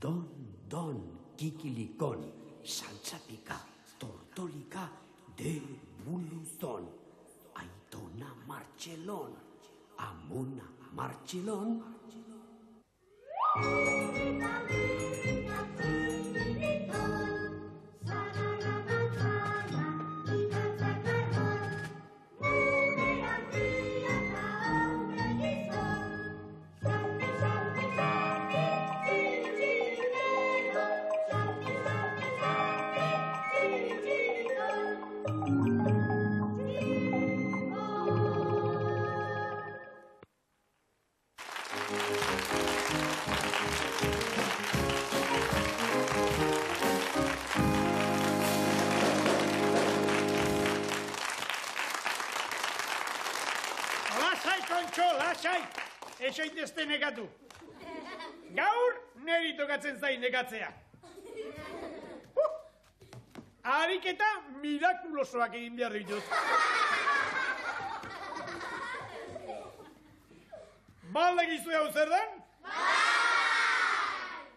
Don, kikilikon, saltzapika, tortolika, de buluzon. Aitona Martxelon, Amona Martxelon. Lasai, esaitezte negatu. Gaur, neri tokatzen zain negatzea. Ariketa mirakulosoak egin behar ditut. Baldakizu hau zer den?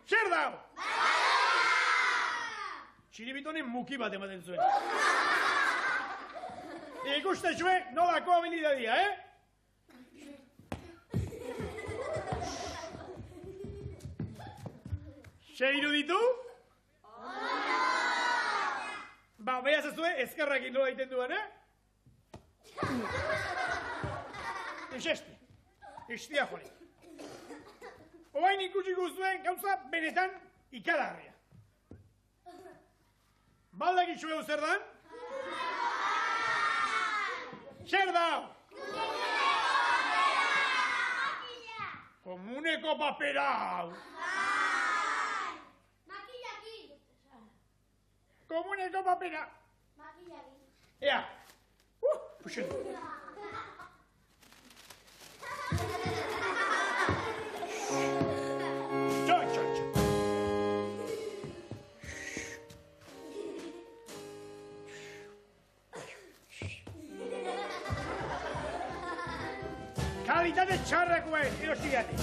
Zer da? Txiribitonen muki bat ematen zuen. Ikustezue nolako habilidadia, Zer iruditu? Ba, beha zazue, ezkerrakin nola egiten duen, Eseste, estia jole. Oain ikusiko zuen gauza benetan ikaragarria. Baldakitzu hau zer dan? Zer da? Komuneko papera hau. Komuneko papera. Ea. Puxen. Txo. Kalitate txarrakoa ez, erostigate.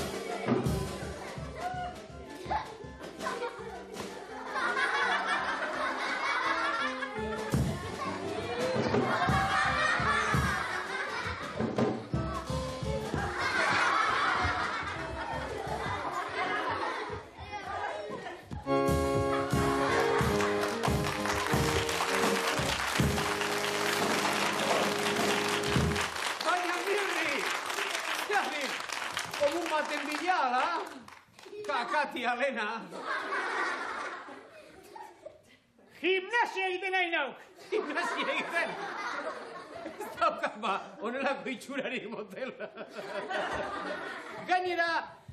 Kakatia, Lena. Gimnasia egiten nahi nauk. Gimnasia egiten? Ez daukat ba, onelako itxurarik motela. Gainera,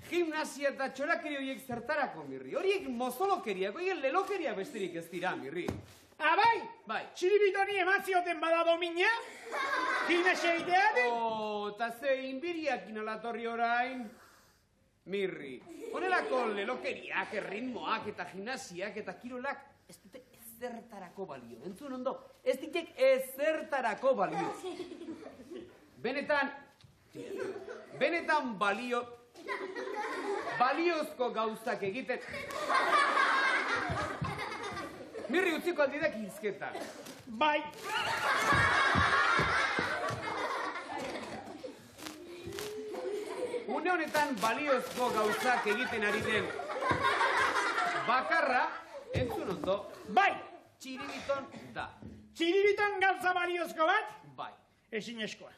gimnasia eta txorakeri horiek zertarako, Mirri. Horiek mozolokeriak, horiek lelokeria besterik ez dira, Mirri. Bai? Bai. Txiribitoni emantzioten bada domina? Gimnasia egitea? Eta ze inbiriak inalatorri orain. Mirri, honelako lelokeriak, erritmoak eta gimnasiak eta kirolak ez dute ezertarako balio. Entzun ondo, ez ditek ezertarako balio. Benetan baliozko gauzak egiten. Mirri, utziko aldidak hizketan. Bai. Une honetan baliozko gauzak egiten ari den bakarra, entzun ondo, Bai. Txiribiton da. Txiribiton gauza baliozko bat? Bai. Ezin eskoa.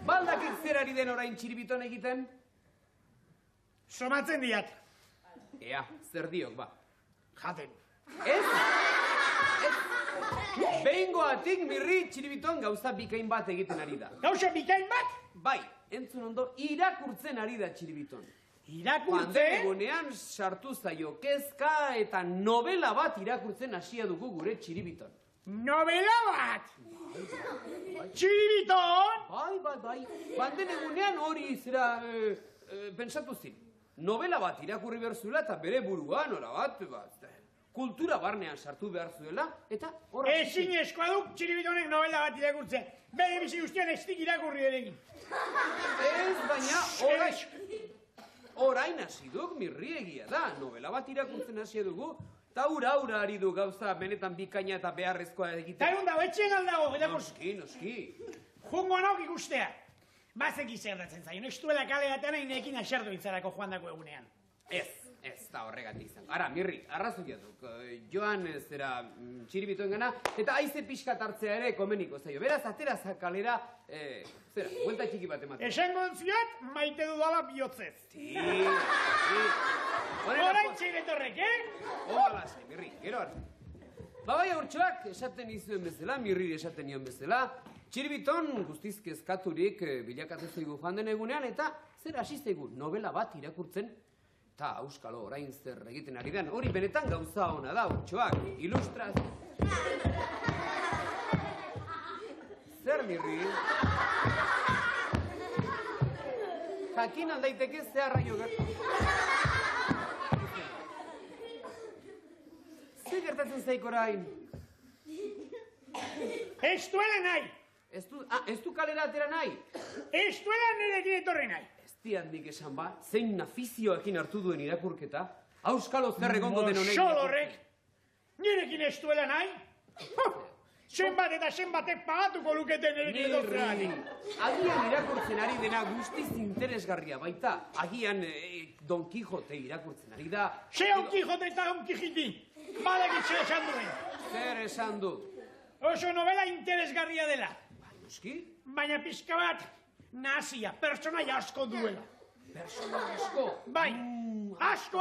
Baldakit zer ari den orain txiribiton egiten? Somatzen diat. Ea, zer diok, ba. Jaten. Ez? Behingoatik, Mirri, txiribiton gauza bikain bat egiten ari da. Gauza bikain bat? Bai, entzun ondo, irakurtzen ari da txiribiton. Irakurtzen? Pandegunean sartu zaio kezka eta novela bat irakurtzen hasia dugu gure txiribiton. Novela bat? Txiribiton? Bai. Pandegunean hori zera pentsatu zin. Novela bat irakurri behar zuela eta bere buruan, bat, kultura barnean sartu behar zuela, eta horra... Ezin eskoa duk txiribitonek novela bat irakurtzen. Bere bizi guztian ez dik irakurri eregin. Ez, baina, Orain hasi duk, Mirri, egia da. Novela bat irakurtzen hasi dugu. Ta ura ari du gauza benetan bikaina eta beharrezkoa egiten. Ta egun dago, etxen aldago, Noski. Jungo nauk ikustea. Bazeki zerdatzen zaio, ez duela kale batean inekin aserdu intzarako joan dako egunean. Ez da horregatik izango. Ara, Mirri, arrazoia duk. Joan zera txiribitoen gana, eta haize pixkat hartzea ere komeniko zaio. Beraz, atera zakalera, zera, buelta txiki bat ematen. Esango ziat, maite dudala bihotzez. Orain Orain txiretorrek, Hola, Mirri, gero arte. Bai, urtsuak, esaten izuen bezala, Mirri esaten nion bezala, txiribiton guztiz kezkaturik bilakatu zaigu joan den egunean, eta zer hasi zaigu novela bat irakurtzen, eta auskalo orain zer egiten ari den, hori benetan gauza ona da, urtsuak, ilustraz. Zer, Mirri? Jakin aldaiteke zeharraino Zer gertatzen zaik orain? Ez duela nahi. Ez du kalera atera nahi? Ez duela nirekin etorri nahi. Ez diat nik esan ba, zein afizioekin hartu duen irakurketa, auskalo zer egongo den honek. Moxolorrek, nirekin ez duela nahi. Zenbat eta zenbatek pagatuko luketen nirekin etortzean. Agian irakurtzen ari dena guztiz interesgarria baita. Agian Don Quijote irakurtzen ari da. Ze Don Quijote eta Don Quijiti. Badakitxe esan duen. Zer esan du? Oso novela interesgarria dela. Noski? Baina pixka bat nazia, personai asko duela. Personai asko? Bai, asko.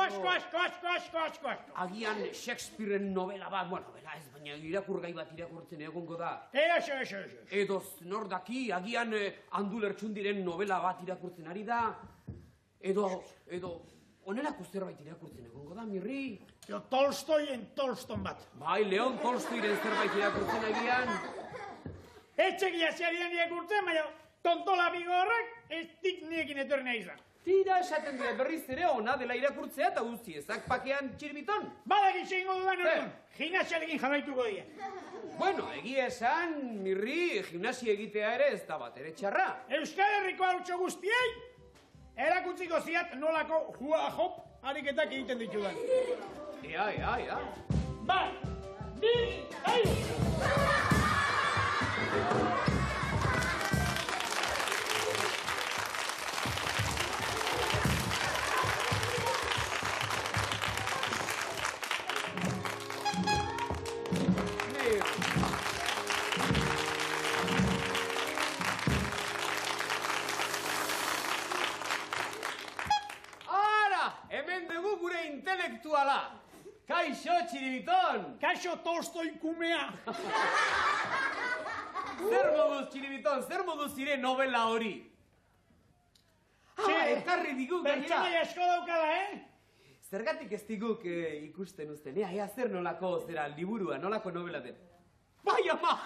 Agian Shakespearen novela bat, novela ez, baina irakurgai bat irakurtzen egongo da. Eso. Edo nor daki, agian Andulertxundiren novela bat irakurtzen ari da. Edo onelako zerbait irakurtzen egongo da, Mirri. Jo Tolstoien Tolston bat. Bai, Leon Tolstoiren zerbait irakurtzen agian. Etxegia ziarian irakurtzen, baina tontola bigo horrek ez dik niekin etorri nahi izan. Tira, esaten dira berriz ere ona dela irakurtzea eta guzti ezak pakean txirbiton. Badakit zehingo dudan orduan, gimnasiarekin jarraituko die. Bueno, egia esan, Mirri, gimnasia egitea ere ez da bat ere txarra. Euskal Herriko hautso guztiei, erakutziko ziat nolako hua-hop ariketak egiten ditudan. Ea. Bat, bi, hemen dugu gure intelektuala. Kaixo, txiribiton! Kaixo Tolstoi kumea! Zer moduz, txiribiton, zer moduz zire novela hori? Ekarri diguk, Bertxamai asko daukala, Zergatik ez diguk ikusten uzten, ea zer nolako zera liburua, nolako novela den. Bai, ama!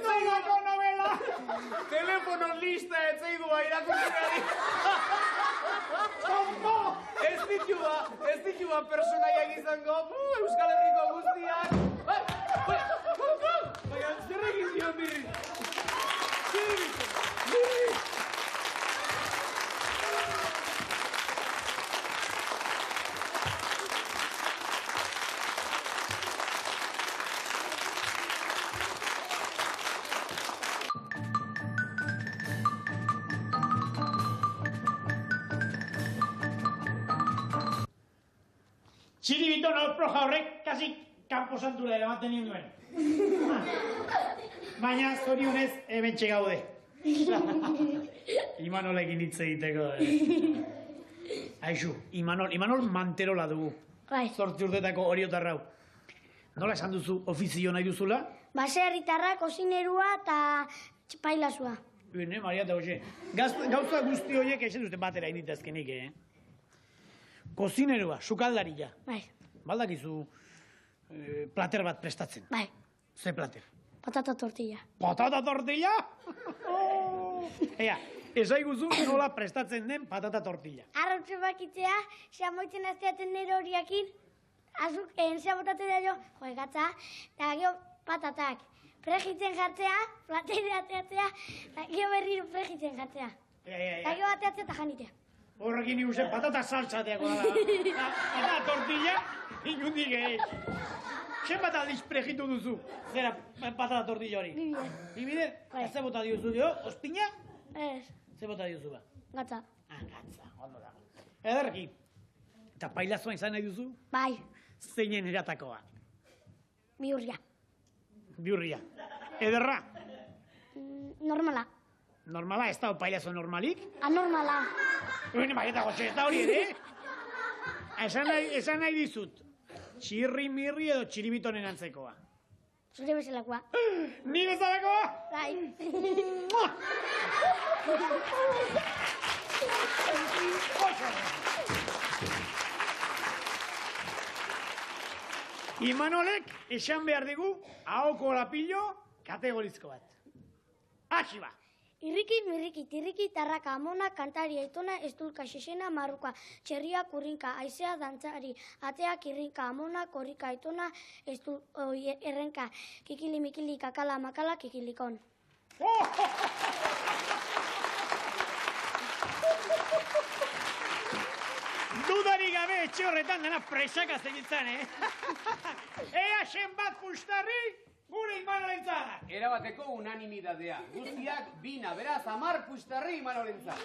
Nolako novela! Telefono lista ez zaidua irakurtzeari. Tonto! Ez ditua personaiak izango, Euskal Herriko guztiak. Baina, zer egin dio, Mirri? Txiribiton alproja horrek kasi kanposantura eramaten ninduen. Baina zorionez hementxe gaude. Imanolekin hitz egiteko. Aixu, Imanol Manterola dugu. Bai. 8 urtetako oriotarrau. Nola esan duzu ofizio nahi duzula? Baserritarra, kozinerua eta pailazua. Bene, Maria eta Jose. Gauza guzti horiek esan duzten batera inditazkenik, Kozinerua, sukaldaria. Bai. Baldakizu plater bat prestatzen. Bai. Ze plater? Patata tortilla. Patata tortilla? Ea, esaiguzu nola prestatzen den patata tortilla. Arrautze bakitzea, xamoitzen azteaten nero horiakin, azuk enzea botatzen da jo, gatza, eta gio patatak. Fregitzen jartzea, plateire ateatzea, eta gio berriro fregitzen jartzea. Eta gio ateatzea eta janitea. Horrekin ikusten patata saltzateako da. Patata tortilla, inundik zenbat aldiz pregitu duzu, zera patata tortilla hori? Bibider? Ze bota diozu dio, ospina? Ez. Ze bota diozu ba? Gatza. Gatza, ondo dago. Ederki. Eta pailazoa izan nahi duzu? Bai. Zeinen eratakoa? Bihurria. Bihurria. Ederra? Normala. Normala, ez da pailazo normalik? Anormala. Eta gotxe, ez da hori ere? Esan nahi dizut. Txirri mirri edo txiribitonen antzekoa. Zure bezalakoa. Ni bezalakoa? Bai. Imanolek esan behar digu ahoko lapillo kategorizko bat. Hasi ba! Irriki, mirriki, tirriki, tarraka, amona, kantari, aitona, estulka, xexena, marruka, txerria, kurrinka, aizea, dantzari, ateak, irrinka, amona, korrika, aitona, errenka, kikili, mikili, kakala, makala, kikilikon. Dudarik gabe etxe horretan dena presaka zegitzen, Ea zenbat pustarri gure Imanolentzat. Erabateko unanimidadea. Guztiak bina, beraz, 10 pustarri Imanolentzat.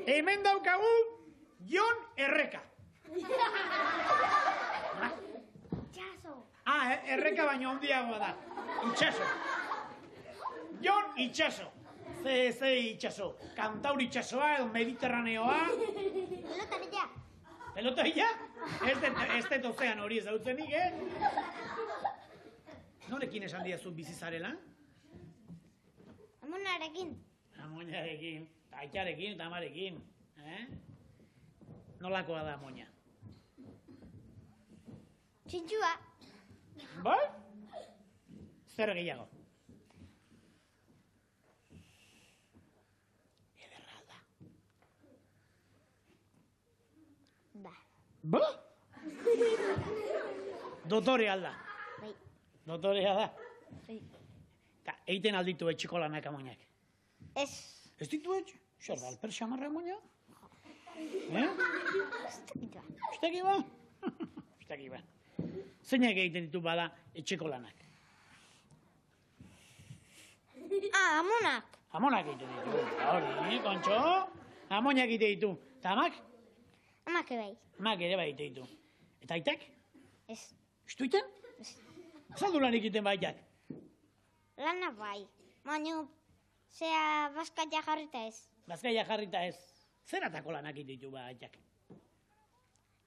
Hemen daukagu Jon Erreka. Itxaso. Erreka baino handiagoa da. Itxaso. Jon Itxaso. Ze itxaso. Kantaur itxasoa edo Mediterraneoa. Pelotarilla. Pelotarilla? Ez dut ozean hori ez dautzenik, Norekin esan diazu bizizarela? Amonarekin. Amoinarekin, aitarekin eta amarekin. Nolakoa da amoina? Txintxua. Bai? Zer gehiago? Ederra alda. Ba. Ba? Dotore alda. Bai. Dotorea da. Bai. Eta eiten alditu etxiko lanak amoinak. Ez. Ez ditu etxe? Zer da, alper xamarra amoina? Uztaki ba? Uztaki ba. Zeinak egiten ditu bada etxeko lanak? Amonak. Amonak egiten ditu. Hori, kontxo? Amoinak egiten ditu. Eta amak? Amak bai. Amak ere bai egiten ditu. Eta aitak? Ez. Ez du iten? Zaldu lan egiten baitak? Lana bai. Baina, zea bazkaia jarrita ez. Bazkaia jarrita ez. Zeratako lanak egiten ditu baitak?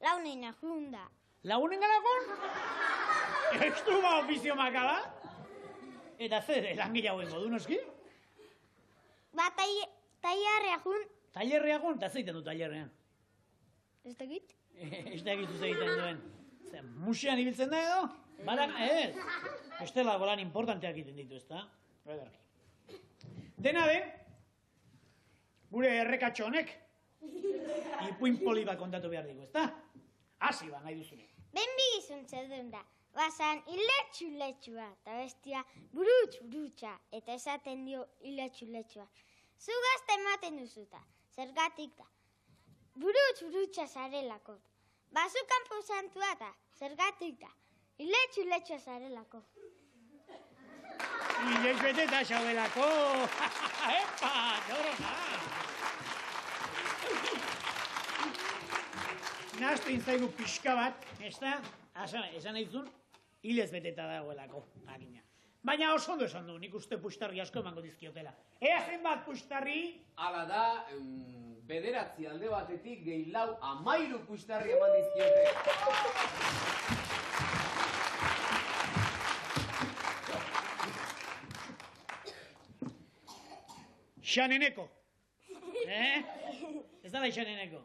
Launena junda. Lagunen galakon? Ez du ba ofizio makala? Eta zer, langile hauen modu noski? Ba, taiarrea jun. Tailerrea gon, eta zeiten du tailerrean? Ez dakit? Ez da egitu zeiten duen. Zer, musean ibiltzen da edo? Badak, ez. Bestela lan importanteak egiten ditu, ez da? Ederki. Dena den, gure errekatxo honek, ipuin poli bat kontatu behar digu, ez da? Hasi ba, nahi duzune. Ben bi izuntzen da. Bazan iletxu-letxua, eta bestia burutx-burutxa, eta esaten dio iletxu-letxua. Zu gazta ematen duzuta, zergatik da. Burutx-burutxa zarelako. Bazu kanpo santua da, zergatik da. Iletxu-letxua zarelako. Inoiz beteta xaudelako. Epa, dorona. Naztu intzaigu pixka bat, ez da? Esan nahi zuen, hilez beteta dagoelako, agina. Baina oso ondo esan du, nik uste puxtarri asko emango dizkiotela. Ea zenbat puxtarri? Hala da, 9 alde batetik gehi 13 puxtarri eman dizkiote. Xaneneko. Ez da da Xaneneko?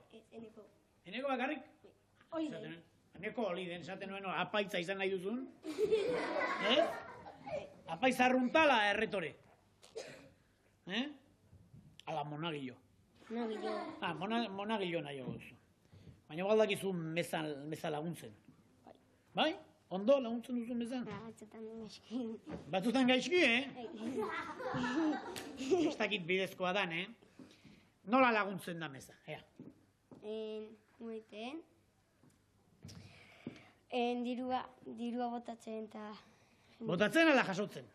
Eneko bakarrik? Neko oli den, esaten nuen, apaitza izan nahi duzun. Apaiz arruntala erretore. Ala, monagillo. Monagillo. Monagillo nahi duzu. Baina baldakizu meza laguntzen. Bai? Ondo laguntzen duzu mezan? Batzutan gaizki. Batzutan gaizki, Ez dakit bidezkoa dan, Nola laguntzen da meza, Muiten. Dirua botatzen eta... Botatzen ala jasotzen?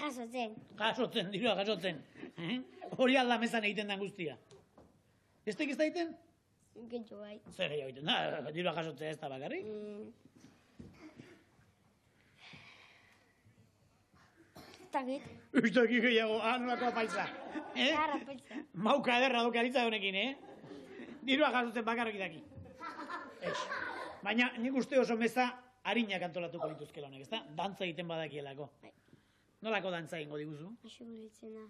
Jasotzen. Jasotzen, dirua jasotzen. Hori alda mezan egiten den guztia. Ez da egiten? Gentsu bai. Zer gehiago egiten da, dirua jasotzea ez da bakarrik? Takit. Uztaki gehiago, nolako apaitza. Zarra apaitza. Mauka ederra duke aritza honekin, Dirua jasotzen bakarrik daki. Baina nik uste oso meza harinak antolatuko lituzkela honek, ezta? Dantza egiten badakielako. Nolako dantza egingo diguzu? Axuri beltzena.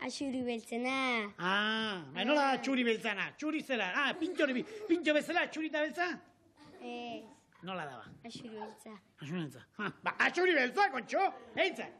Axuri beltzena. Baina nola txuri beltzana? Txuri zela, pintxo bezala txurita beltza? Ez. Nola daba? Axuri beltza. Axuri beltza. Axuri beltza, kontxo, eitza!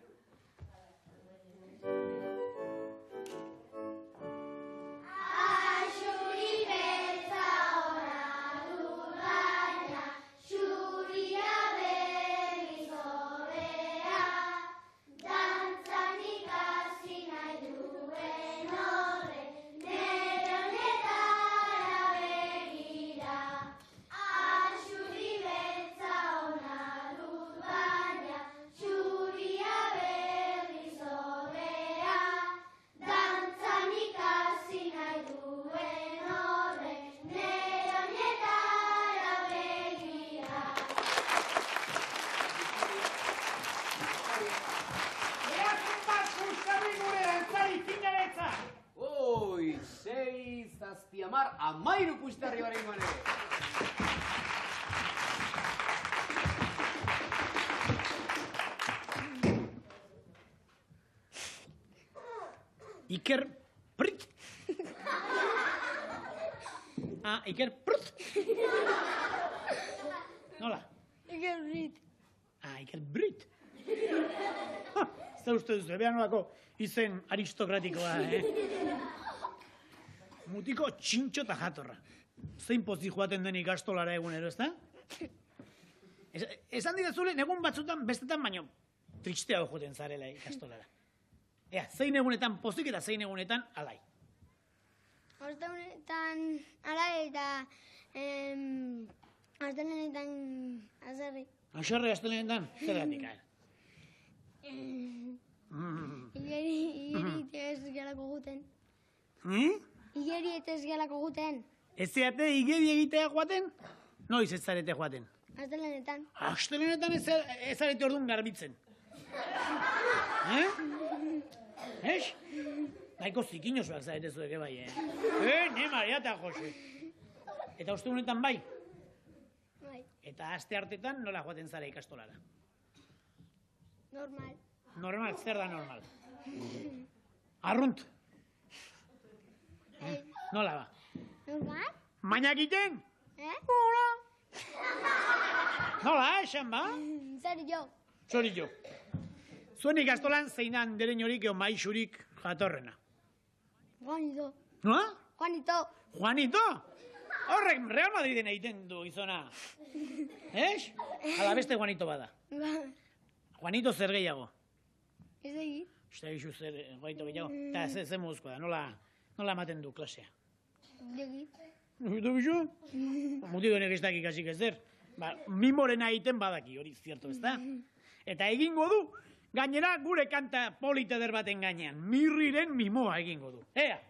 Amairu puistarri baren gane. Iker Prit. Iker Prut. Nola? Iker Brit. Iker Brit. Zer uste duzu, behan nolako izen aristokratikoa, Mutiko txintxo eta jatorra. Zein pozik joaten den ikastolara egunero, ezta? Esan dira egun batzutan bestetan baino tristeago joten zarela ikastolara. Zein egunetan pozik eta zein egunetan alai. Ostegunetan alai eta astelehenetan azerri. Azerri astelehenetan? Zergatik, Igeri eta ez gelako guten. Igeri eta ez gelako guten. Ez zeate igeri egitea joaten? Noiz ez zarete joaten? Astelehenetan. Astelehenetan ez zarete orduan garbitzen. Ez? Naiko zikinosuak zarete zueke bai, Ne, Maria eta Jose. Eta ostegunetan bai? Bai. Eta aste hartetan nola joaten zara ikastolara? Normal. Normal, zer da normal? Arrunt. Nola ba? Normal? Mainak egiten? Nola? Nola, esan ba? Zorillo. Zorillo. Zuen ikastolan zeinan dereñorik eo maixurik jatorrena? Juanito. Nola? Juanito. Juanito? Horrek Real Madriden egiten du izona. Ez? Ala beste Juanito bada. Juanito zer gehiago? Ez egin. Uste egizu zer Juanito gehiago? Eta zer mozkoa da, nola ematen du klasea? Egin. Eta bizu? Mutiko honek ez dakik hasik ez der. Mimorena egiten badaki, hori zierto ez da? Eta egingo du, gainera gure kanta polite eder baten gainean. Mirriren mimoa egingo du. Ea!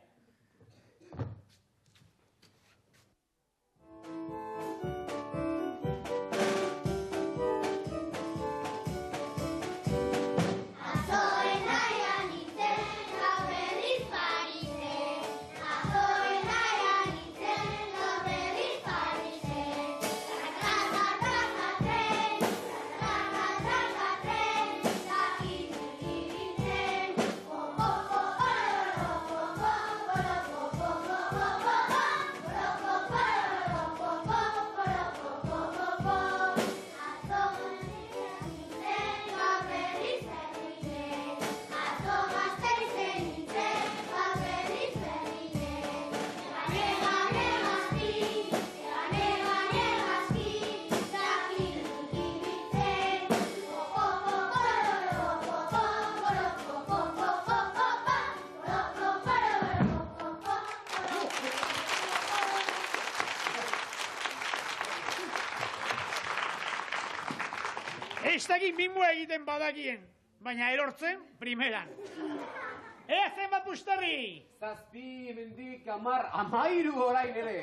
Ez dakit mimua egiten badakien, baina erortzen primeran. Ea zenbat puxtarri! 7, hemendik 10, 13 orain ere.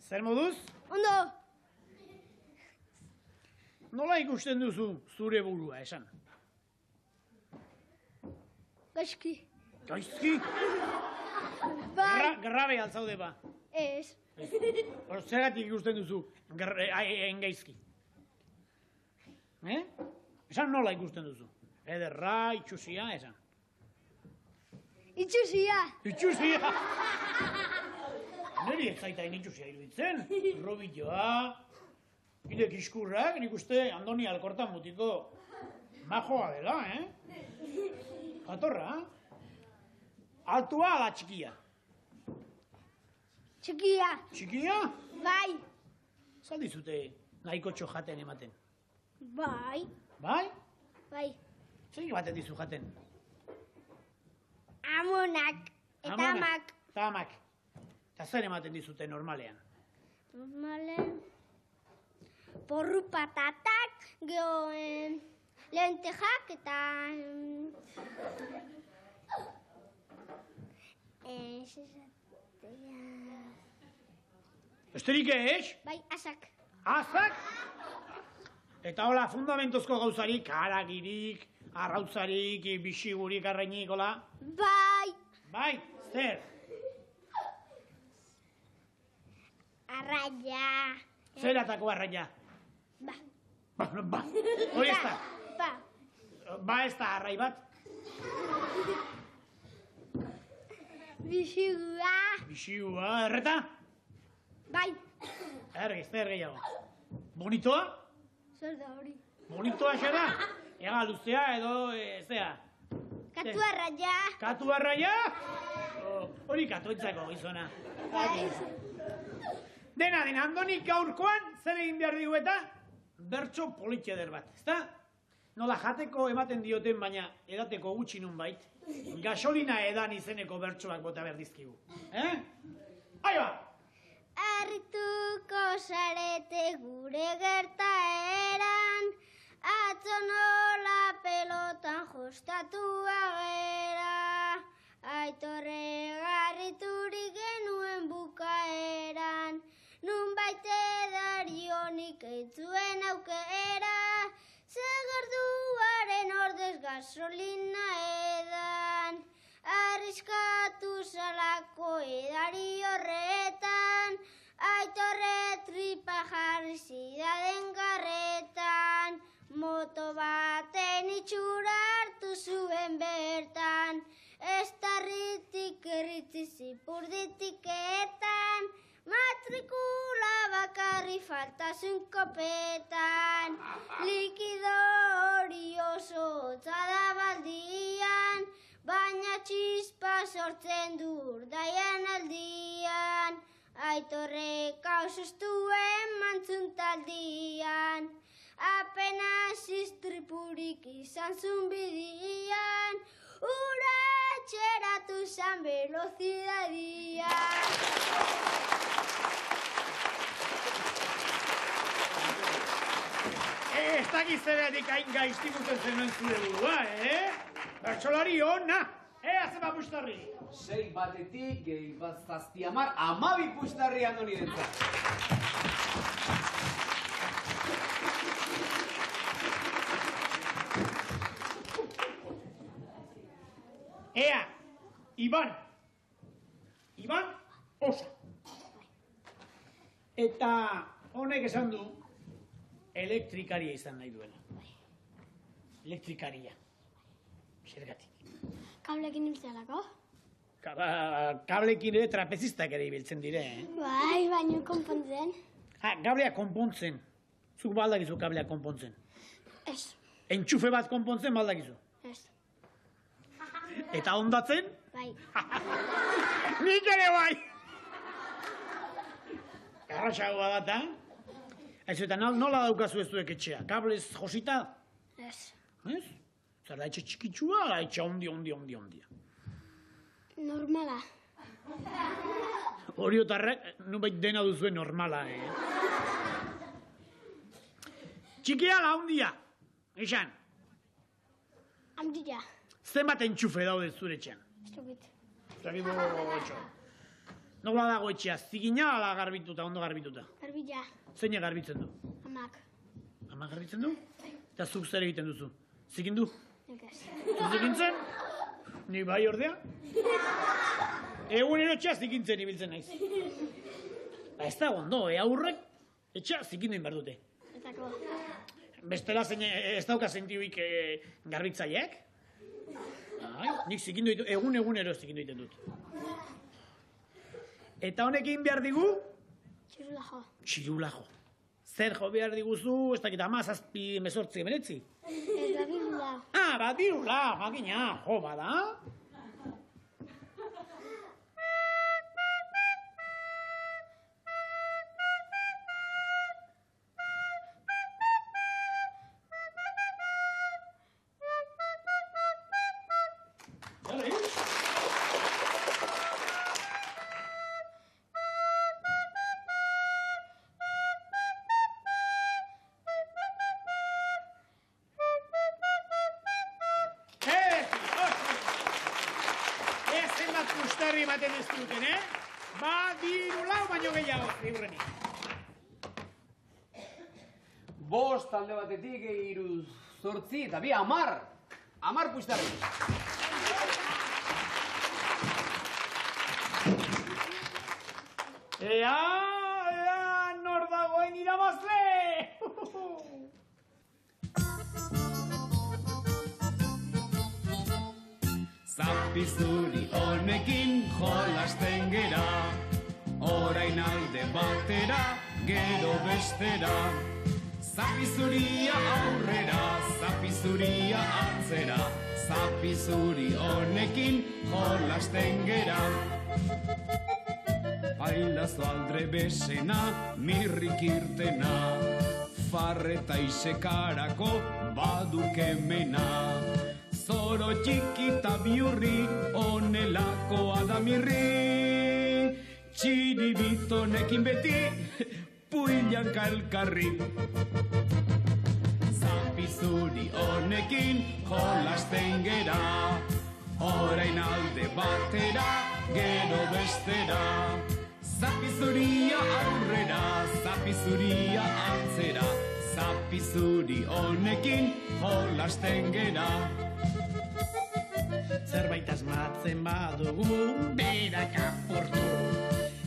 Zer moduz? Ondo, Nola ikusten duzu zure burua, esan? gaizki. Gaizki? Bai, Grabe altzaude ba. ez. Zergatik ikusten duzu gaizki? Esan nola ikusten duzu? Ederra, itxusia, esan. Itxusia. Itxusia! Neri ez zaitain itxusia iruditzen. Robilloa, bide kiskurrak, nik uste Andoni Alkortan mutiko majoa dela, Jatorra. Altua ala txikia? Txikia. Txikia? Bai, Zaldizute nahiko jaten ematen. bai, Bai? bai. Zer baten dizu jaten? Amonak eta Amonak. amak. Eta amak. Eta zer ematen dizute normalean? Normalen. Porru patatak, geho lentejak eta... Besterik ez? Bai, asak. Azak? Eta hola, fundamentozko gauzarik, haragirik, arrautzarik, bisigurik, arrainik, hola? Bai, Bai, zer? arraia. Zeratako arraia? Ba, Ba, hori ez da. ba, Ba ez da arrai bat? bisigua. Bisigua, erreta? Bai, Ergi, zer gehiago? Bonitoa? zer da hori? Bonitoa xera? Ega luzea edo, zea? Katu arraia. Katu arraia? Hori katuentzako gizona. Bai, Dena, Andoni gaurkoan zer egin behar digu eta bertso politxeder bat, ezta? Nola jateko ematen dioten, baina edateko gutxi nun bait. Gasolina edan izeneko bertsoak bota behar dizkigu. Aiba! Arrituko zarete gure gertaeran, atzo nola pelotan jostatu agera. Aitorre garriturik genuen bukaeran, nun baite darionik eitzuen aukera, zegarduaren ordez gasolina edan. Arriskatu zalako edari horretan, aitorre tripa jarri zidaden garretan, moto baten itxura hartu zuen bertan, estarritik erritzi zipurditiketan, matrikula bakarri falta zuen kopetan, likido hori oso hotza da baldian, baina txispa sortzen du urdaian aldian, aitorrek hausustuen mantzuntaldian, apenas istripurik izan zun bidian, ura etxeratu zan velozidadian. Ez dakiz zeratik hain gaiztikutzen zenuen zure burua, Bertsolari hona! Ea zeba puxtarri! 6 batetik, gehi bat 7, 10, 12 puxtarri Andoni dentzat. Ea, Iban osa. Eta honek esan du, elektrikaria izan nahi duela. Elektrikaria. Zergatik. Kablekin hiltzelako? Kablekin ere trapezistak ere ibiltzen dire, Bai, baino konpontzen. Kablea konpontzen. Zuk baldakizu kablea konpontzen. Ez, Entxufe bat konpontzen baldakizu. ez, Eta hondatzen? bai. Nik ere bai! Garrasagoa data. Ez eta nola daukazu ez duek etxea? Kablez josita? Ez. Ez? Zer da etxe txikitsua, ala etxe ondia. Normala. Oriotarrak, nubait dena duzuen normala, Txikia la handia, esan. Handia. Zenbat entxufe daude zure etxean? Ez dakit. Zakitu otxo. Nola dago etxea, zigina ala garbituta, ondo garbituta? Garbila. Zeina garbitzen du? Amak. Ama garbitzen du? Eta zuk zer egiten duzu? Zikin du? Nekaz. Zikintzen? Ni bai ordea? Egunero etxea zikintzen ibiltzen naiz. Ez da ondo, aurrek etxea zikindu behar dute. Etako. Bestela zein ez dauka sentibik garbitzaileak? Nik zikindu ditu, egunero zikindu egiten dut. Eta honekin behar digu? Txirula jo. Txirula jo. Zer jo behar diguzu, ez dakit 17, 18, 19? Badirula. Badirula, makina, jo, bada? Zenbat ematen ez duten, Badirulau baino gehiago, ziurrenik. 5 alde batetik, 3, 8, eta 2, 10. 10 pustarri. Ea, nor dagoen irabazle! Zapizuri honekin jolasten gera, orain alde batera, gero bestera. Zapizuria aurrera, zapizuria atzera, zapizuri honekin jolasten gera. Bailazo aldre besena, mirrik irtena, farreta isekarako badukemena. Zoro txikita biurri, onelakoa da mirri. Txiribitonekin beti, puilan kalkarri. Zapizuri honekin jolasten gera, orain alde batera, gero bestera. Zapizuria aurrera, zapizuria atzera, zapizuri honekin jolasten gera. Zerbait asmatzen badugu, berak apurtu.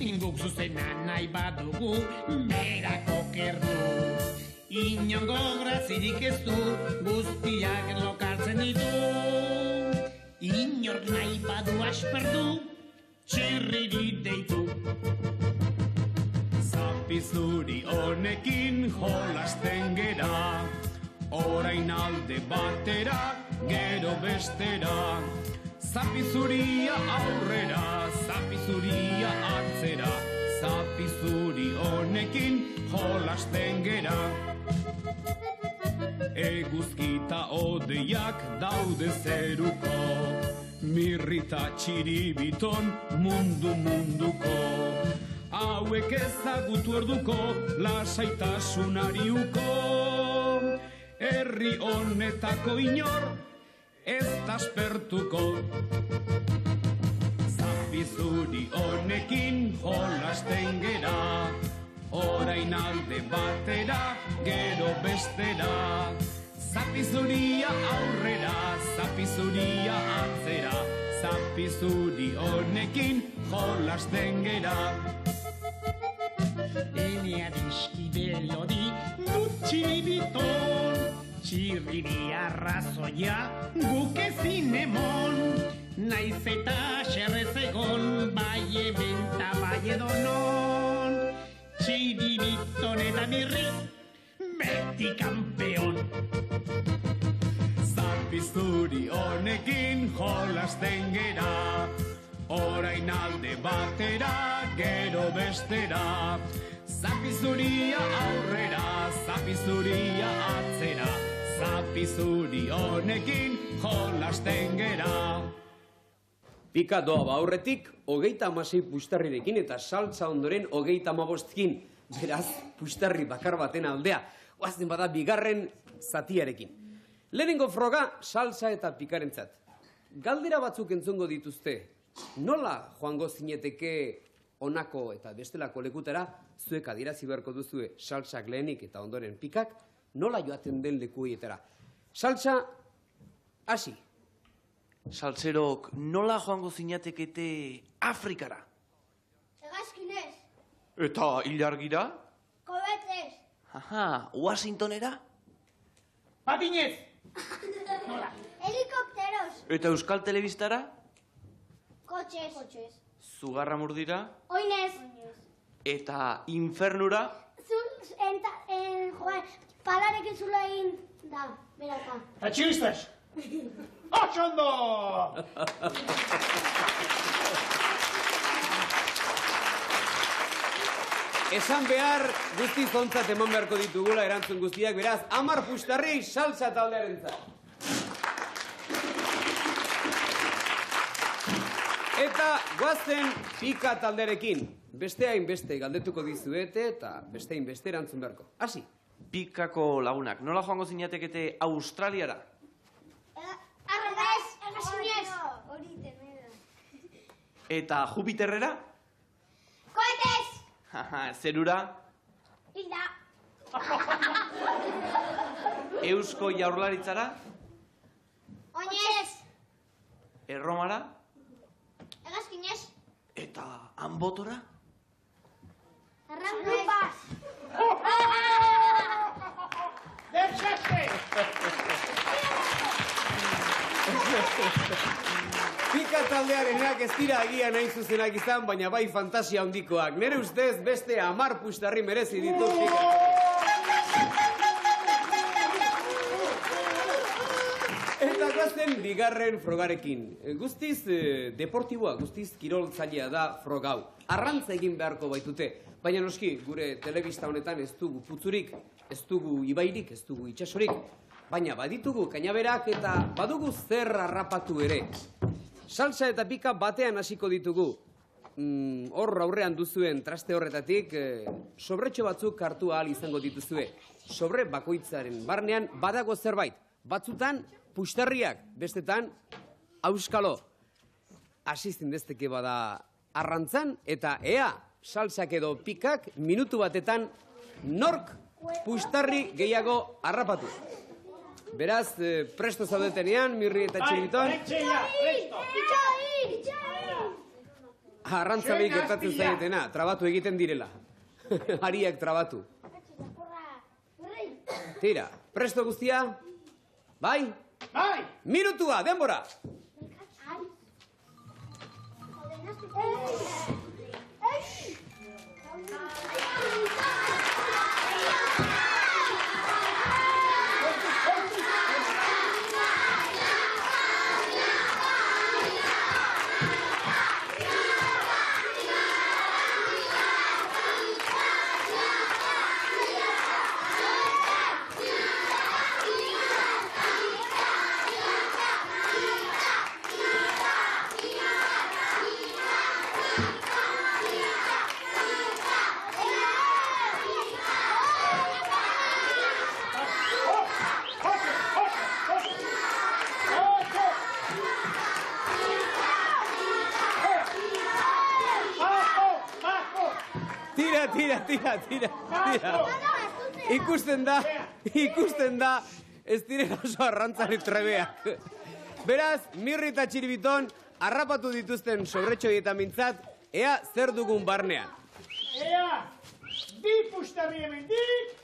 Inguk zuzena nahi badugu, berak okertu. Inongo grazirik ez du, guztiak lokartzen ditu. Inor nahi badu asperdu, txirriri deitu. Zapizuri honekin jolasten gera, orain alde batera, gero bestera. Zapizuria aurrera, zapizuria atzera, zapizuri honekin jolasten gera. Eguzkita odeiak daude zeruko, mirrita txiribiton munduko. Hauek ezagutu orduko, lasaitasunari uko. Herri honetako inor, ez taspertuko. Zapizuri honekin jolasten gera, orain alde batera, gero bestera. Zapizuria aurrera, zapizuria atzera, zapizuri honekin jolasten gera. Ene adiskide lodi, nutxiribiton, txirriri arrazoia guk ezin emon. Naiz eta xerrez egon, bai hemen ta bai edonon. Txiribiton eta mirri, beti kampeon. Zapizuri honekin jolasten gera, orain alde batera, gero bestera. Zapizuria aurrera, zapizuria atzera, zapizuri honekin jolasten gera. Pika doa aurretik 36 puxtarrirekin eta saltza ondoren 35kin. Beraz, puxtarri bakar baten aldea. Oazen bada bigarren zatiarekin. Lehenengo froga salsa eta pikarentzat. Galdera batzuk entzungo dituzte. Nola joango zineteke honako eta bestelako lekutara, zuek adierazi beharko duzue salsak lehenik eta ondoren pikak, nola joaten den lekuetara. Salsa, hasi. Saltzerok, nola joango zinatekete Afrikara? Hegazkinez, Eta ilargira? kobetez, Aha, Washingtonera? Patinez! helikopteros, Eta Euskal Telebistara? kotxez, Zugarra murdira? oinez, Eta infernura? palarekin zula egin da, beraka. Atxibistas! Otxondo! Esan behar guzti zontzat eman beharko ditugula erantzun guztiak, beraz, 10 puxtarri salsa taldearentzat. Eta goazen pika taldearekin. Beste hainbeste galdetuko dizuete eta beste hainbeste erantzun beharko. Hasi. Pikako lagunak, nola joango zinatekete Australiara? Arregaz, hegazkinez, hori temera. Eta Jupiterrera? Koetez, Haha, zerura? hilda, Eusko Jaurlaritzara? oinez, Erromara? hegazkinez, Eta Anbotora? arraunez, Dertxaste! Pika taldearenak ez dira agian hain zuzenak izan, baina bai fantasia handikoak. Nere ustez beste 10 puxtarri merezi ditu pika. Eta goazen bigarren frogarekin. Guztiz deportiboa, guztiz kiroltzailea da frogau. Arrantza egin beharko baitute. Baina noski, gure telebista honetan ez dugu putzurik, ez dugu ibairik, ez dugu itsasorik. Baina baditugu kainaberak eta badugu zer harrapatu ere. Salsa eta pika batean hasiko ditugu. Hor aurrean duzuen traste horretatik, sobretxo batzuk hartu ahal izango dituzue. Sobre bakoitzaren barnean badago zerbait. Batzutan puxtarriak, bestetan auskalo. Hasi zindezteke bada arrantzan eta ea salsak edo pikak minutu batetan nork puxtarri gehiago harrapatu. Beraz, presto zaudetenean, Mirri eta Txiribiton. Etxeia, presto! Arrantzalik gertatzen zaietena, trabatu egiten direla. Hariak trabatu. Tira, presto guztia? Bai? Bai! Minutua, denbora! Tira. Ikusten da, ez direla oso arrantzari trebeak. Beraz, Mirri eta Txiribiton harrapatu dituzten sobretxoietan mintzat, ea zer dugun barnean. Ea, bi puxtarri hemendik,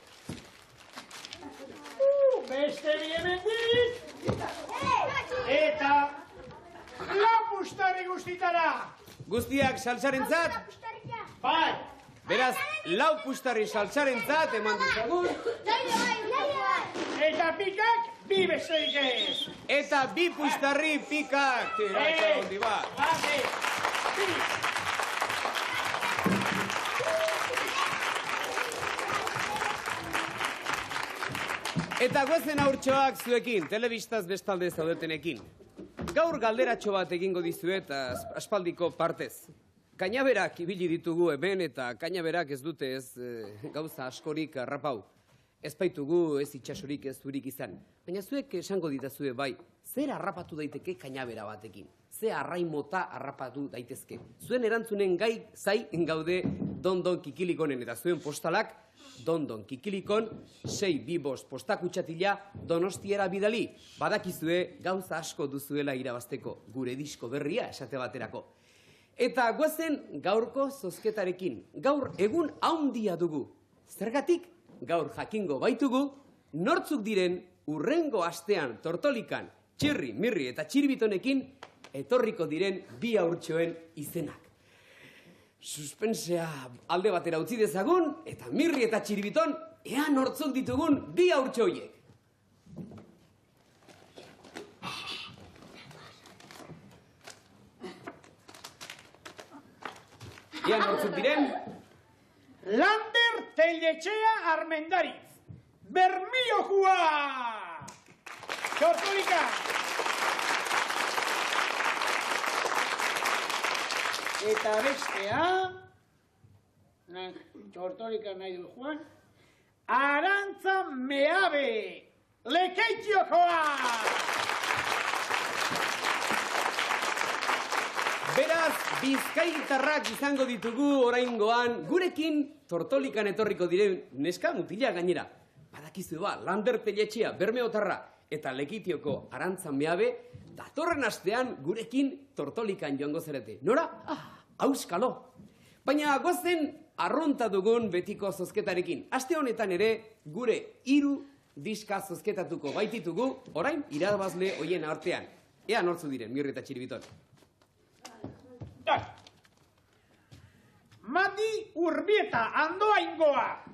beste bi hemendik, eta lau puxtarri guztitara. Guztiak salsarentzat? Bai, Beraz, lau puxtarri salsarentzat eman ditzagun. eta pikak bi besterik ez. Eta bi puxtarri pikak. Tira, eta hondi bat. Bate, bi. Eta goezen aurtxoak zuekin, telebistaz bestalde zaudetenekin. gaur galderatxo bat egingo dizuet aspaldiko partez. Kainaberak ibili ditugu hemen eta kainaberak ez dute gauza askorik harrapau. Ez baitugu, ez itxasorik, ez zurik izan. Baina zuek esango ditazue bai, zer harrapatu daiteke kainabera batekin? Ze arrain mota harrapatu daitezke? Zuen erantzunen zai gaude Dondon Kikilikonen eta zuen postalak Dondon Kikilikon 625 postakutxatila Donostiara bidali. Badakizue gauza asko duzuela irabazteko, gure disko berria esate baterako. Eta goazen gaurko zozketarekin. Gaur egun handia dugu. Zergatik? Gaur jakingo baitugu, nortzuk diren urrengo astean Tortolikan, Txirri, Mirri eta Txirbitonekin etorriko diren bi haurtxoen izenak. Suspensea alde batera utzi dezagun, eta Mirri eta Txirbiton ea nortzuk ditugun bi haurtxo horiek. Ea nortzuk diren? Lander Telletxea Armendariz, Bermiokua! Tortolika! Eta bestea, Tortolika nahi du Juan, Arantza Meabe, Lekeitiokoa! Beraz, bizkaitarrak izango ditugu oraingoan, gurekin Tortolikan etorriko diren neska mutila gainera. Badakizu Lander Telletxea, Bermeotarra eta Lekitioko Arantza Meabe, datorren astean gurekin Tortolikan joango zarete. Nora? Auskalo! Baina goazen arrunta dugun betiko zozketarekin. Aste honetan ere, gure 3 diska zozketatuko baititugu, orain irabazle hoien artean. Ea nortzu diren, Mirri eta Txirbiton. Mati Urbieta, Andoaingoa.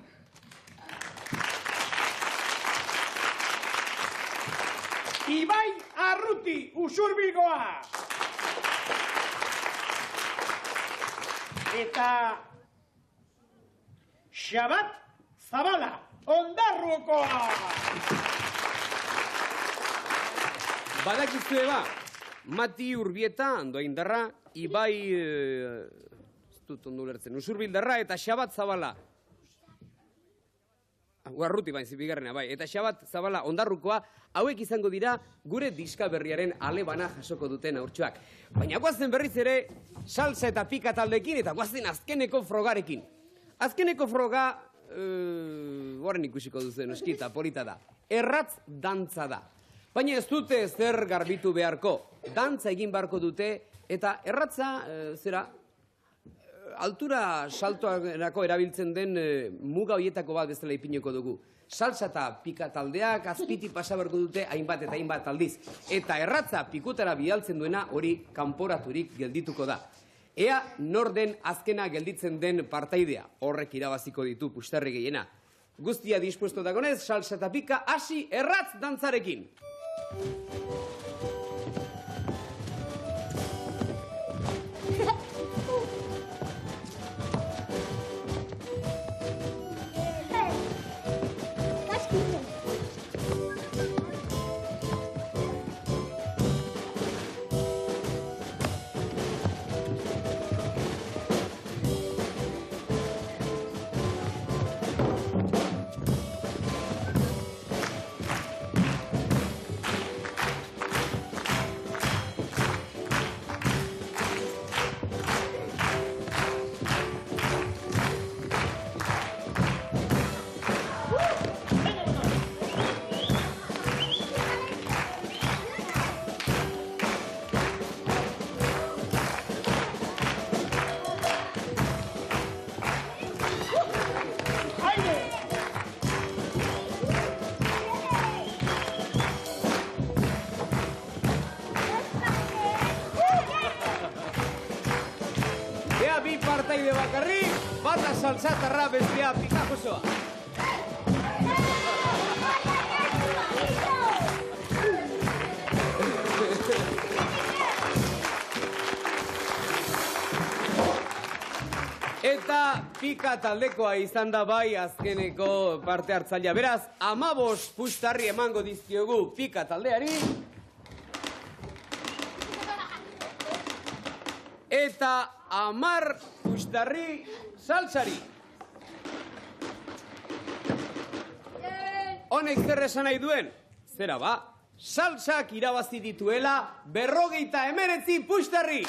Ibai Arruti, Usurbilgoa. Eta Xabat Zabala, Ondarrukoa. Badakizue Mati Urbieta, Andoaindarra, Ibai... Usurbildarra eta Xabat Zabala. Arruti bigarrena, bai. Eta Xabat Zabala Ondarrukoa, hauek izango dira gure diska berriaren alebana jasoko duten haurtxoak. Baina goazen berriz ere, salsa eta pika taldekin eta goazen azkeneko frogarekin. Azkeneko froga, horren ikusiko duzen, eskita, polita da. Erratz dantza da. Baina ez dute zer garbitu beharko. Dantza egin beharko dute eta erratza, altura saltoarako erabiltzen den muga horietako bat bezala ipineko dugu. Salsa eta pika taldeak azpiti pasaberko dute hainbat eta hainbat aldiz. Eta erratza pikutara bidaltzen duena hori kanporaturik geldituko da. Ea nor den azkena gelditzen den partaidea. Horrek irabaziko ditu pusterri gehiena. Guztia dispuesto dagonez, salsa eta pika hasi erratz dantzarekin. Partaide bakarrik, bata salsatarra bestea pikajosoa. Eta pika taldekoa izan da bai azkeneko parte hartzailea. Beraz, 15 pustarri emango dizkiogu pika taldeari. eta 10 puxtarri saltsari. Honek zer esan nahi duen? Zera ba, saltsak irabazi dituela 59 puxtarri.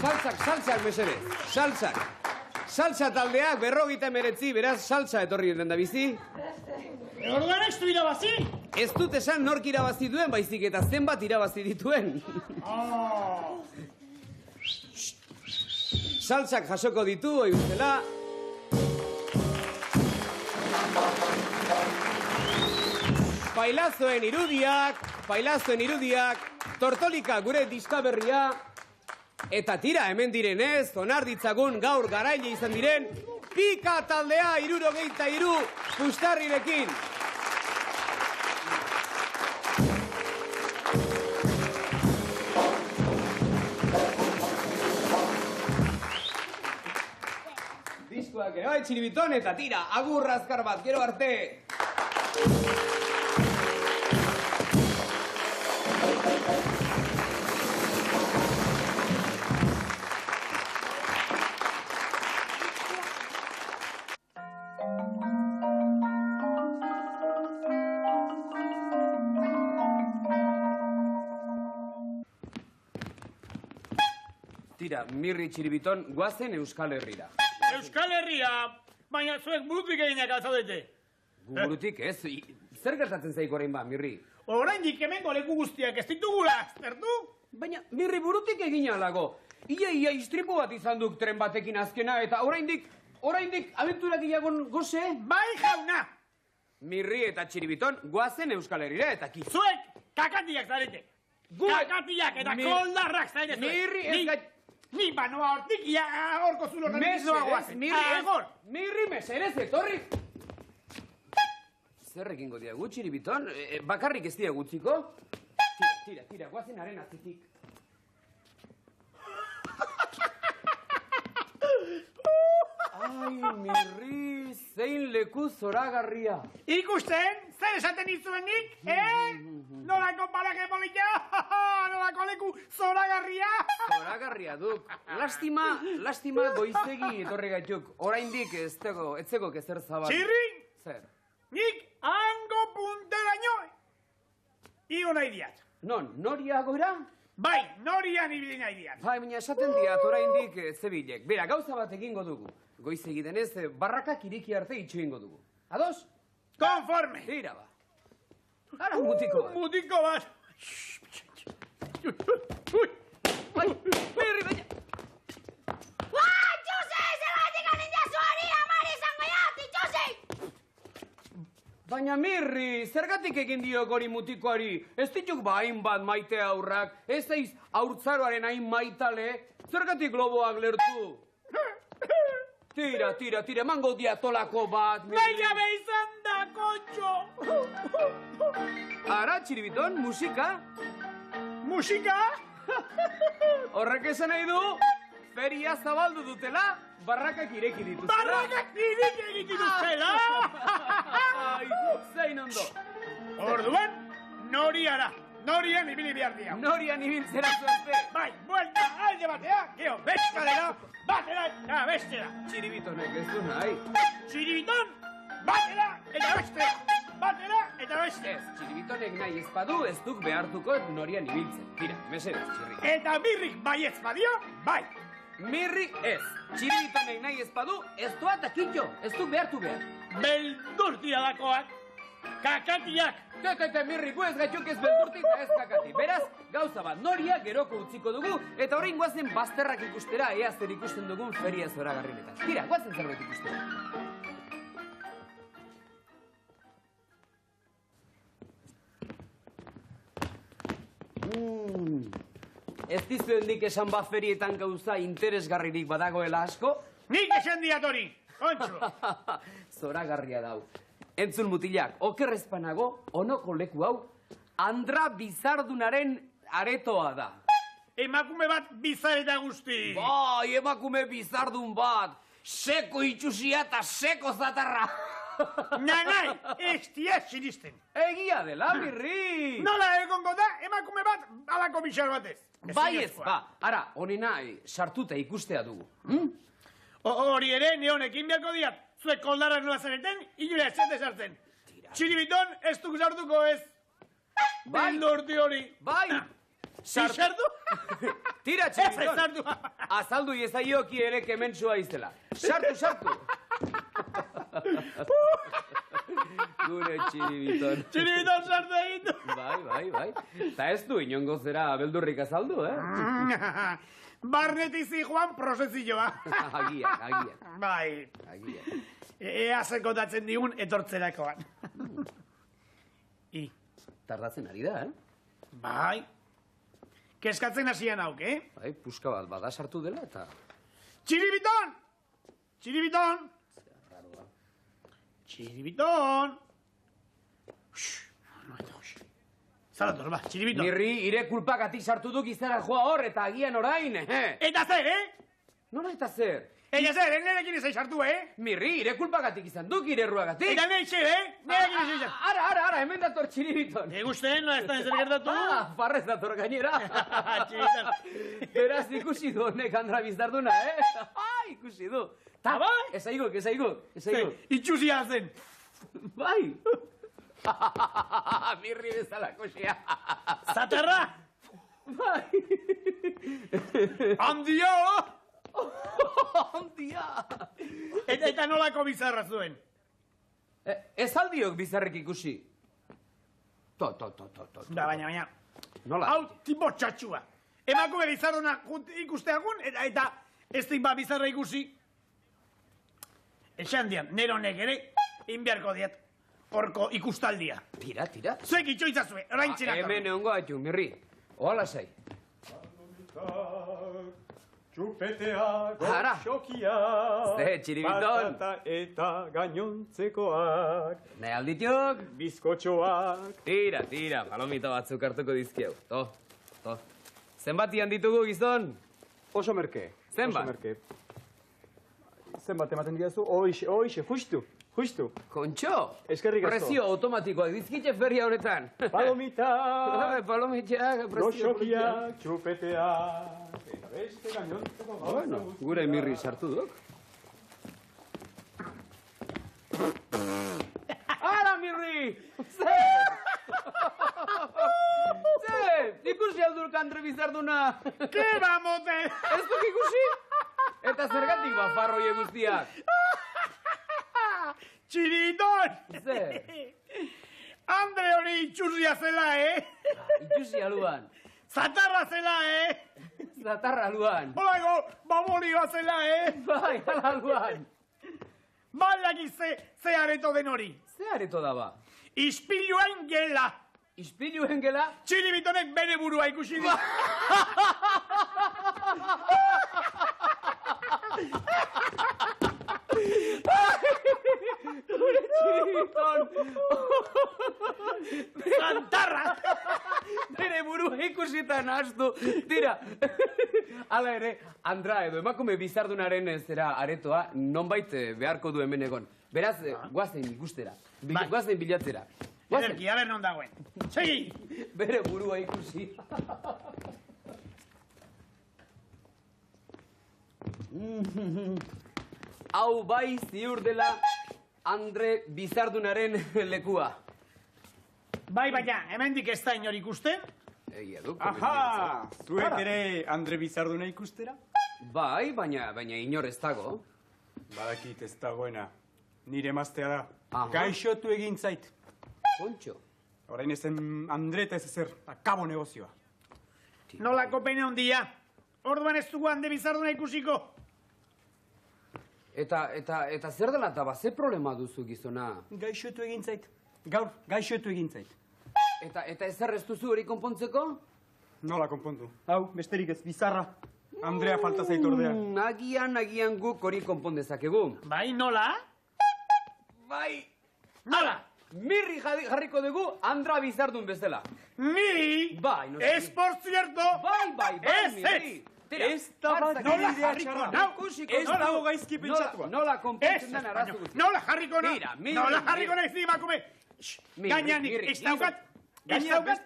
Saltsak mesedez, saltsak. Saltsa taldeak 59, beraz saltsa etorri den da bizi. Orduan ez du irabazi? Ez dut esan nork irabazi duen, baizik eta zenbat irabazi dituen. Saltsak jasoko ditu, oi bezala. Pailazoen irudiak, Tortolika gure diskaberria. Eta tira, hemen direnez, onar ditzagun gaur garaile izan diren, Pika taldea 63 puxtarrirekin. Diskoak ere bai, Txiribiton, eta tira, agur azkar bat, gero arte. Tira, Mirri Txiribiton, guazen Euskal Herrira. Euskal Herria, baina zuek burutik eginak alzaudete. Burutik ez, zer gertatzen zaik orain ba, Mirri? Oraindik hemengo leku guztiak ez ditugula, zertu? Baina, Mirri, burutik egin alago. Ia istripu bat izan duk tren batekin azkena, eta oraindik abenturak iagon goze? Bai jauna! Mirri eta Txiribiton, guazen Euskal Herrira, eta kizu. Zuek kakatiak zarete. Kakatiak eta koldarrak zarete zuek. Mirri, ez gai... Ni banoa hortik, ia horko zulo horretik noa guazen. Mirri, meserez, etorri. Zer egingo diagu, Txiribiton? Bakarrik ez diagutziko? Tira, guazen haren atzitik. Ai, Mirri, zein leku zoragarria. Ikusten, zer esaten izuen nik, Nolako paraje polita, nolako leku zoragarria. Zoragarria duk. Lastima goizegi etorri gaituk. Oraindik ez zego ezer zabal. Txirri, Zer? nik hango punteraino. Igo nahi diat. Non, noria goira? Bai, norian ibili nahi diat. Bai, baina esaten diat oraindik zebilek. Bera, gauza bat egingo dugu. Goizegi denez, barrakak iriki arte itxo egingo dugu. Ados? Konforme. Tira ba. Ara, mutiko bat. Mutiko bat. Bai, Mirri, baina... Txose, zergatik anindia zuari, amari izango jati, Txose! Baina Mirri, zergatik egin diok hori mutikoari? Ez dituk ba hainbat maite aurrak, ez eiz haurtzaroaren hain maitale, zergatik loboak lertu? Tira, emango diatolako bat, Mirri. Nahi gabe izan da, kontxo! Ara, Txiribiton, musika? Musika? Horrek esan nahi du, feria zabaldu dutela, barrakak ireki dituzela. Barrakak ireki egiten duzela! Ai, zein ondo. Orduan, norian ibili behar diau. Norian ibiltzera zuazte. Bai, buelta, alde batea, gero, bestalera, batera eta bestera. Txiribitonek ez du nahi. Txiribiton, batera eta bestera. Batera eta bestera. Ez, Txiribitonek nahi ez badu, ez duk behartuko norian ibiltzen. Tira, mesedez, Txirri. Eta Mirrik baietz badio, bai. Mirri ez. Txiribitonek nahi ez badu, ez doa takitxo, ez duk behartu behar. Beldur dakoak, kakatiak. Kakate, Mirri, gu ez gaituk ez beldurti eta ez kakati. Beraz, gauza bat, noria geroko utziko dugu, eta orain guazen bazterrak ikustera, ea zer ikusten dugun feria zoragarrinetan. Tira, guazen zerbait ikustera. Ez dizuen dik esan ba ferietan gauza interesgarririk badagoela asko? Nik esan diat hori, kontxo. Zoragarria dau. Entzun mutilak, okerrezpanago, onoko leku hau, Andra Bizardunaren aretoa da. Emakume bat bizareta guzti. Bai, emakume bizardun bat, seko itxusia eta seko zatarra. Nanai, ez dia sinisten. Egia dela, Mirri! Nola egongo da, emakume bat, alako bixar batez. Bai ez, ba, ara, honena sartuta ikustea dugu. Hori ere, neonekin beharko diat. Zuek koldarrak nola zareten, inura ez sartzen. Txiribiton, ez duk sartuko ez. Bildurti hori. Bai! Sartu? Tira, Ez Txiribiton! sartu. Azaldu iezaioki ere kementsua izela. Sartu! Gure Txiribiton. Txiribiton sartu egin du. Bai. Ta ez du inongo zera beldurrik azaldu, Barnetizi joan prozezioa. Agian. Bai. Agian. Ea zekotatzen digun etortzerakoan. Tardatzen ari da, Bai. Keskatzen hasian hauk, Bai, puska bat bada sartu dela eta... Txiribiton! Txiribiton! Txiribiton! Zalator, ba, Txiribiton. Mirri, ire kulpakatik sartu duk izara joa hor eta agian orain, Eta zer, Nola eta zer? Eta zer, nerekin izai sartu, Mirri, ire kulpakatik izan duk, ire ruagatik. Eta nahi zer, nerekin izai sartu. Ara, hemen dator Txiribiton. Egusten, nola ez da ezer gertatu? Farrez dator gainera. Txiribiton. Beraz, ikusi du honek Andra Bizarduna, ikusi du. Ta, bai? ez aiguk. Itxusia zen. Bai. Mirri bezalako xea. Zaterra! Bai. Handia! Handia. Eta nolako bizarra zuen? Ez aldiok bizarrek ikusi. Da, baina. Nola? Hau, tipo txatxua. Emakume bizarrona ikusteagun, eta ez ba bizarra ikusi. Esan dian, neronek ere, inbiarko diat, horko ikustaldia. Tira. Zuek itxoitzazue, orain txinako. Hemen egongo haitu, Mirri. Oala sai. Txupeteak, Ara. goxokiak, Ze, Txiribiton. patata eta gainontzekoak, Nahi alditiok? bizkotxoak. Tira, palomita batzuk hartuko dizkiau. To. Zenbatian ditugu, gizon? Oso merke. Zenbat? Oso merke. Zenbat ematen diazu? Hoixe, justu. Kontxo? Eskerrik asko. Prezio automatikoak dizkitxe feria honetan. Palomitak, Palomitiak, prezio goxokiak, txupeteak, eta beste gainontzekoak. Bueno, gure Mirri sartu duk. Ara, Mirri! Ikusi aldurka Andre Bizarduna. Ke bamote! Ez duk ikusi? Eta zergatik bafarroi guztiak. Txiribiton! Zer? Andre hori itxusia zela, Ikusi aluan. Zatarra zela, Zatarra aluan. Holago, babolioa zela, Bai, ala aluan. Balaki ze areto den hori. Ze areto daba? Ispiluan gela. Ispiluen gela? Txiribitonek bere burua ikusi du. Txiribiton! Zantarra! Bere burua ikusitan hastu. Tira, hala ere, Andra edo emakume bizardunaren zera aretoa nonbait beharko du hemen egon. Beraz, guazen ikustera. Guazen bilatzera. Ederki, aber non dagoen. Segi! Bere burua ikusi. Hau bai ziur dela Andre Bizardunaren lekua. Bai, baina, hemendik ez da inor ikusten? Egia du. Aha! Zuek ere Andre Bizarduna ikustera? Bai, baina inor ez dago. Badakit ez dagoena. Nire emaztea da. Aha. Gaixotu egin zait. Kontxo. Orain ezen Andre eta ez ezer, akabo negozioa. Nolako pene ondia? Orduan ez dugu Hande Bizarduna ikusiko. Eta zer dela eta ze problema duzu gizona? Gaixotu egin zait. Gaur, gaixotu egin zait. Eta ezer ez duzu hori konpontzeko? Nola konpontu? Hau, besterik ez, bizarra. Andrea falta zait ordea. Agian guk hori konpon dezakegu. Bai, nola? Bai, Nola? Mirri jarriko dugu Andra Bizardun bezala. Niri? Bai, no Ez, por cierto! Bai, Ez, Mirri. tira. Ez da bat Nola idea jarriko txarra. nau? Ikusiko Ez dago gaizki pentsatua. Nola konpontzen den arazo guztia. Nola jarriko na? Mira, Nola jarriko naiz ni emakume? Gainean ez daukat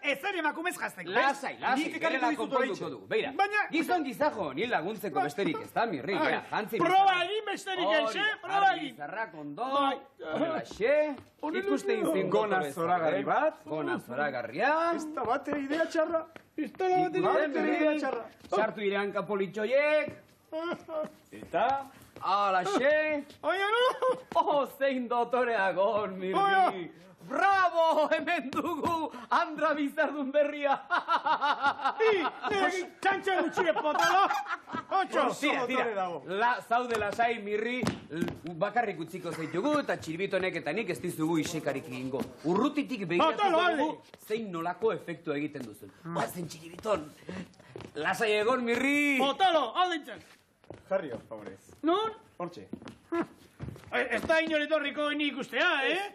ezer emakumez jazteko. Lasai, Nik ekarriko gerela dizut konponduko oraintxe. dugu. Beira, Baina- gizon gizajo, ni laguntzeko besterik ez da, Mirri. Beira, jantzi Proba egin besterik ez, proba egin. Bizarrak ondo, Bai. horrelaxe, ikusten zen Gona zoragarri bat. Gona zoragarria. Ez da bat idea txarra. Ikusten idea txarra. Sartu irean kapolitxoiek. Eta... Alaxe. Oia, no! Oh, zein dotoreagon, Mirri. Bravo, hemen dugu, Andra Bizardun berria. Txantxa gutxire potolo! Otxo! Tira. Zaude lasai, Mirri, bakarrik utziko zaitugu, eta txirbitonek eta nik ez dizugu isekarik egingo. Urrutitik begiratuko dugu, zein nolako efektu egiten duzun. Bazen txiribiton. Lasai egon, Mirri. Potolo, aldintzen! Jarrio, favorez. Non? Hortxe. Ez da inoretorriko nik ikustea,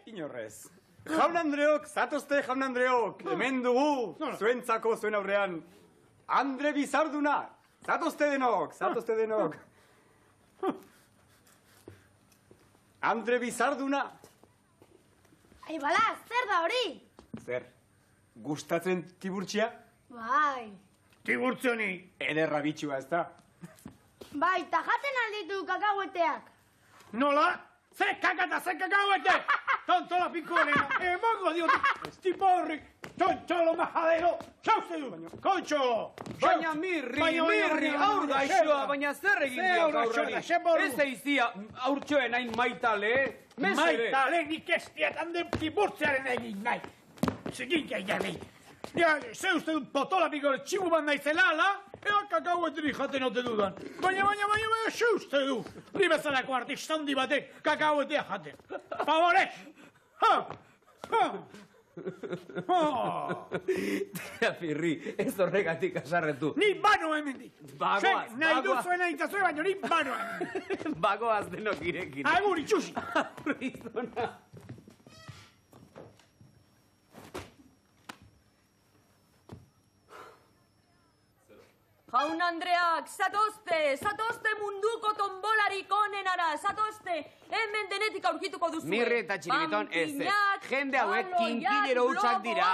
Inorrez. Jaun Andreok, zatozte jaun Andreok. Hemen dugu, zuentzako zuen aurrean. Andre Bizarduna. Zatozte denok. Andre Bizarduna. Ai, bala, zer da hori? Zer, gustatzen tiburtxia? Bai. Tiburtzioni! Ederra bitxua ez da. Bai, ta jaten alditu kakaueteak. Nola? Ze kakata, ze kakauete! Tontola pikolena, emango diot, tipo horrik, tontolo majadero, xauze du, kontxo! Baina Mirri, aur gaixoa, baina zer egin diak aurrari? Ez eizia aurtxoen hain maitale, mesere. Maitale, nik ez diatan den tiburtzearen egin nahi. Zegin gaiari. Ja, ze uste dut potola pikore txibu bat naizela, ala? Ea kakauetri jaten ote dudan. Baina, ze uste du. Ni bezalako artista handi batek kakauetea jaten. Favorez! Tira, Mirri, ez horregatik asarretu. Ni bano hemendik. Bagoaz. Nahi duzuena intzazue, baina ni bano hemendik. Bagoaz denok irekin. Agur, itxusi. Agurizona. Jaun Andreak, zatozte munduko tombolarik onenara, zatozte, hemen denetik aurkituko duzu. Mirri eta txiribiton ez. Jende hauek kinkilero hutsak dira,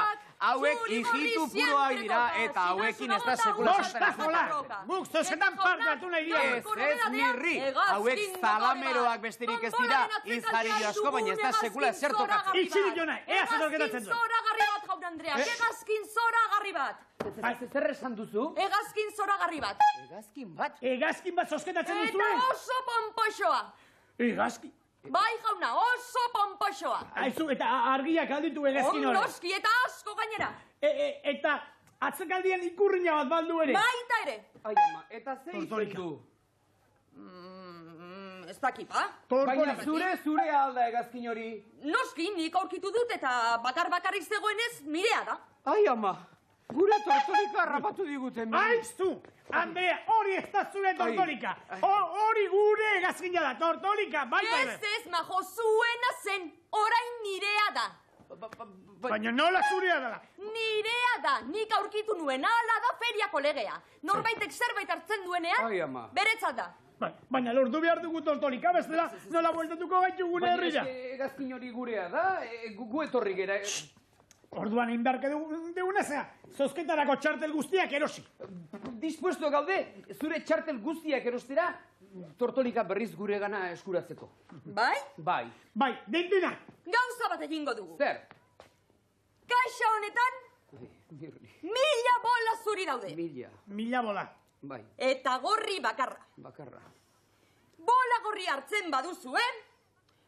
hauek hijitu puroak dira, eta hauekin ez da sekula Bostazola! Guk zozetan parkatu nahi dira. Ez, Mirri, hauek zalameroak besterik ez dira, izari asko, baina ez da sekula zer tokatzen. Itxirik jona, ea zetorketatzen Egazkin du. zoragarri bat, Jaun Andreak, egazkin zoragarri bat. Zer esan duzu? Egazkin zoragarri bat. Egazkin bat? Egazkin bat zozketatzen Eta duzue? oso pomposoa. Egazkin? Bai, jauna, oso pomposoa. Aizu, eta argiak alditu egazkin hori. Ondoski eta asko gainera. Eta atzekaldian ikurriña bat baldu ere. Baita ere. Ai, ama, eta ze Tortolika. du? Ez dakipa. Baina zure alda egazkin hori. Noski, nik aurkitu dut eta bakar-bakarrik zegoenez nirea da. Ai, ama, gure tortolika harrapatu diguten. Aizu! Andrea, hori ez da zure tortolika. Hori gure egazkina da, tortolika, baita ere. Ez, majo, zuena zen, orain nirea da. Baina nola zurea dela. Nirea da, nik aurkitu nuen, ala da feriako legea. Norbaitek zerbait hartzen duenean, Ai, ama. beretzat da. Baina lortu behar dugu tortolika, bestela nola bueltatuko gaitu gure herrira. Baina egazkin hori gurea da, gu etorri gera. Orduan egin beharke duguna zea, zozketarako txartel guztiak erosi. Dispuesto gaude, zure txartel guztiak erostera, tortolika berriz gure gana eskuratzeko. Bai? Bai. Bai, dindina. Gauza bat egingo dugu. Zer? Kaxa honetan, Mirri. 1000 bola zuri daude. Mila bola. Bai, Eta gorri bakarra. bakarra. Bola gorri hartzen baduzue,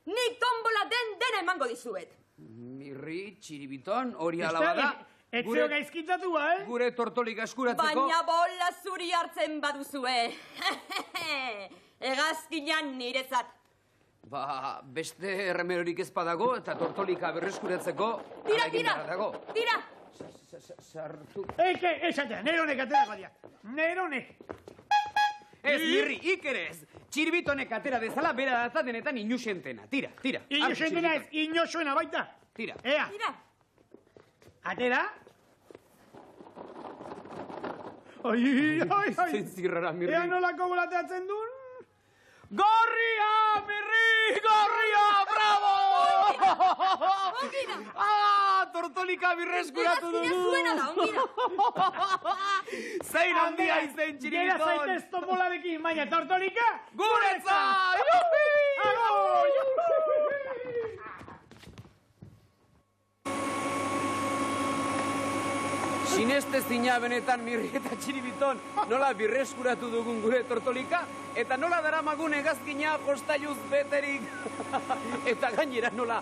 nik tombola dena emango dizuet. Mirri, txiribiton, hori alaba da. Etzeo gaizkitzatua, Gure tortolika eskuratzeko. Baina bola zuri hartzen baduzue. Egazkinan niretzat. Ba, beste erremerorik ez badago eta tortolika berreskuratzeko Tira, hala egin tira, beharra dago. tira. Sartu. Eke, esatea, neronek aterako dia. Neronek. Ez, Mirri, ere ez. Txirbitonek atera dezala, bera data denetan inusentena. Tira, tira. Inusentena ez, inosuena baita. Tira. Ea, Tira. atera. Ai. Zein zirrara, Mirri. Ea nolako bolateatzen duen? Gorria, Mirri! Gorria, bravo! Tortolika birreskuratu dugu! Hegazkina zuena da, ongi da. Zein handia izen Gera txiribiton! zaitez topolarekin, baina tortolika? Guretza! Jupi! Sineste zina benetan Mirri eta Txiribiton nola birreskuratu dugun gure tortolika eta nola daramagun hegazkina jostailuz beterik eta gainera nola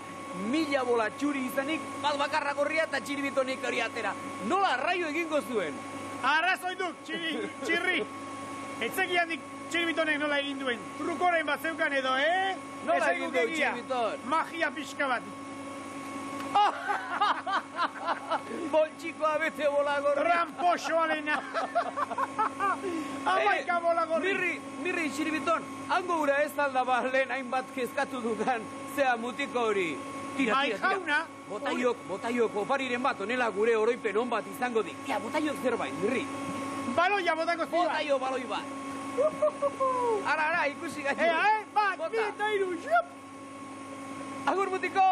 1000 bola txuri izanik bat bakarra gorria eta Txiribitonik hori atera. Nola arraio egingo zuen? Arrazoi duk, txirri. Etzegianik Txiribitonek nola egin duen. Trukoren bat zeukan edo, Nola Esan egin guk du egia. Txiribiton? Magia pixka bat. Boltxikoa bete bola gorria. Ramposo alena. Amaika bola gorri. Mirri, Txiribiton, hango gura ez aldaba lehen hainbat kezkatu dudan, zea mutiko hori. Tira. Jauna. Botaiok, opariren bat, onela gure oroipen on bat izango di. Ja, botaiok zerbait, Mirri. Baloia botako zira. Botaio baloi bat. Ara, ikusi gaitu. Ea, bat, Bota. bi eta iru, xup. Agur mutiko!